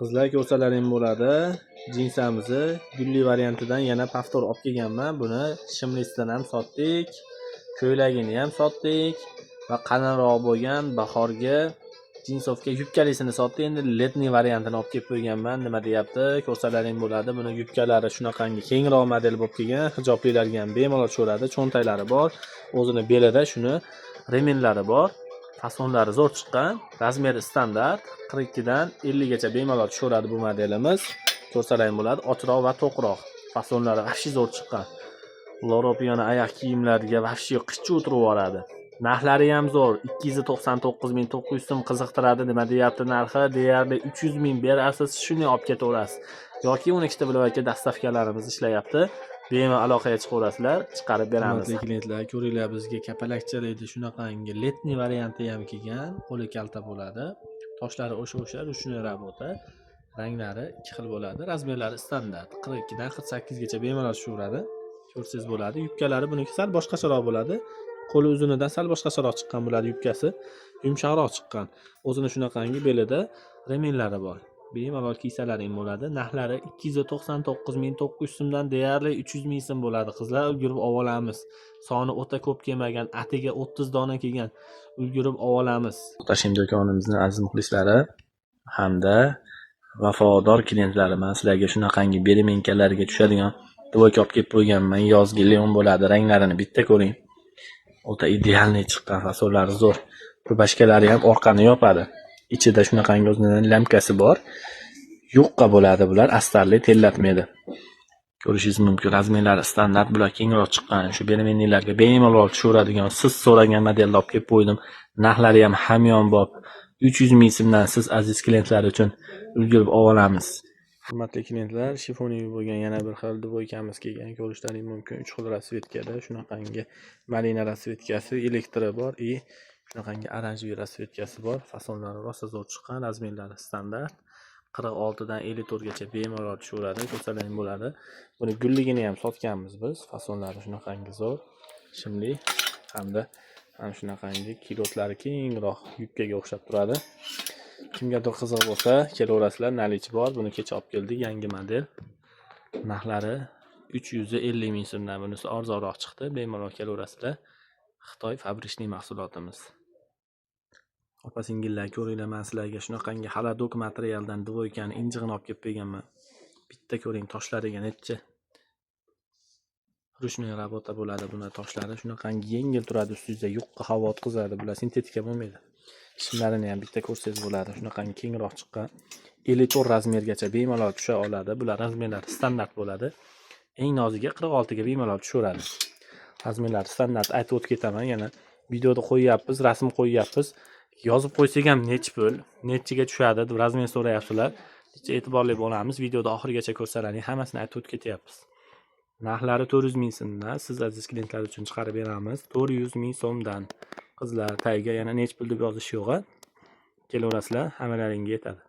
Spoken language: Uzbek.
Qizlar ko'rsalaring bo'ladi. Jinsamizni gulli variantidan yana paftor olib kelganman. Buni shimlisidan ham sotdik. Ko'ylagini ham sotdik va qalinroq bo'lgan bahorga jinsovga yubkalisini sotdik. Endi letniy variantini olib kelib qo'yganman. Nima deyapti? Ko'rsalaring bo'ladi. Buni yubkalari shunaqangi kengroq model bo'lib kelgan. Hijoblilarga ham bemalol tushadi. Cho'ntaklari bor. O'zini belida shuni remenlari bor. Fasonlari zo'r chiqqan. Razmeri standart 42 dan 50 gacha bemalol tushaveradi bu modelimiz. Ko'rsalaring bo'ladi. Ochroq va to'qroq. Fasonlari vahshiy zo'r chiqqan. Loropiyona oyoq kiyimlariga vahshiy qishchi o'tirib yuboradi. Narxlari ham zo'r. 299.900 so'm qiziqtiradi. Nima deyapti narxi? Deyarli 300 ming berasiz, shuni olib ketaverasiz. Yoki 12 ta viloyatga dastavkalarimiz ishlayapti. Bemalol aloqaga chiqaverasizlar, chiqarib beramiz. Hurmatli klientlar, ko'ringlar, bizga kapalakchalaydi, shunaqangi letniy varianti ham kelgan. Qo'li kalta bo'ladi. Toshlari o'sha ruchniy rabota. Ranglari 2 xil bo'ladi. Razmerlari standart 42 dan 48 gacha bemalol tushaveradi. Ko'rsangiz bo'ladi. Yubkalari buniki sal boshqacharoq bo'ladi. Qo'li uzunidan sal boshqacharoq chiqqan bo'ladi yubkasi. Yumshoqroq chiqqan. O'zini shunaqangi belida remenlari bor. Bemalol kiysalaring bo'ladi. Narxlari 299.900 so'mdan deyarli 300 ming so'm bo'ladi. Qizlar ulgurib olamiz. Soni o'ta ko'p kelmagan, atiga 30 dona kelgan. Ulgurib olamiz. Tashim do'konimizning aziz muxlislari hamda vafodor klientlari, men sizlarga shunaqangi beremenkalarga tushadigan duvoy olib kelib qo'yganman. Yozgi leon bo'ladi. Ranglarini bitta ko'ring. O'ta idealniy chiqqan, fasollari zo'r. Rubashkalari ham orqani yopadi. Ichida shunaqangi o'zining lamkasi bor. Yo'qqa bo'ladi bular, astarli tellatmaydi. Ko'rishingiz mumkin. Razmerlari standart, bular kengroq chiqqan. Shu beremenliklarga bemalol tushaveradigan, siz so'ragan modelni olib kelib qo'ydim. Narxlari ham hamyonbop. 300 ming so'mdan siz aziz klientlar uchun ulgurib olamiz. Hurmatli klientlar, shifoniy bo'lgan yana bir xil duvoykamiz kelgan. Ko'rishlaringiz mumkin. 3 xil rasvetkada shunaqangi malina rasvetkasi, elektri bor, shunaqangi oranjiy rasvetkasi bor. Fasonlari rosa zo'r chiqqan, razmerlari standart. 46 dan 54 gacha bemalol tushaveradi. Ko'rsalaring bo'ladi. Buni gulligini ham sotganmiz biz. Fasonlari shunaqangi zo'r. Shimli hamda ham shunaqangi kilotlari kengroq yubkaga o'xshab turadi. Kimgadir qiziq bo'lsa, kelaverasizlar, nalichi bor. Buni kecha olib keldik, yangi model. Narxlari 350 ming so'mdan, bunisi arzonroq chiqdi. Bemalol kelaverasizlar. Xitoy fabrichniy mahsulotimiz. Opa-singillar, ko'ringlar, men sizlarga shunaqangi haladok materialdan duvoykani injig'ini olib kelib qo'yganman. Bitta ko'ring, toshlariga necha ruchniy rabota bo'ladi. Buni toshlari shunaqangi yengil turadi, ustida yuqqa havo o'tkazadi. Bular sintetika bo'lmaydi. Shimlarini ham bitta ko'rsangiz bo'ladi. Shunaqangi kengroq chiqqan. 54 razmergacha bemalol tusha oladi. Bular razmerlari standart bo'ladi. Eng noziga 46 ga bemalol tushaveradi. Razmerlari standart aytib o'tib ketaman. Yana videoda qo'yyapmiz, rasm qo'yyapmiz. Yozib qo'ysak ham nech pul, nechiga tushadi deb razmer so'rayapsizlar. E'tiborli bo'lamiz. Videoda oxirigacha ko'rsalaring, hammasini aytib o'tib ketyapmiz. Narxlari 400 ming so'mdan siz aziz klientlar uchun chiqarib beramiz. 400 ming so'mdan. Qizlar tagiga yana nech pul deb yozish yo'q. Kelaverasizlar, hammalaringga yetadi.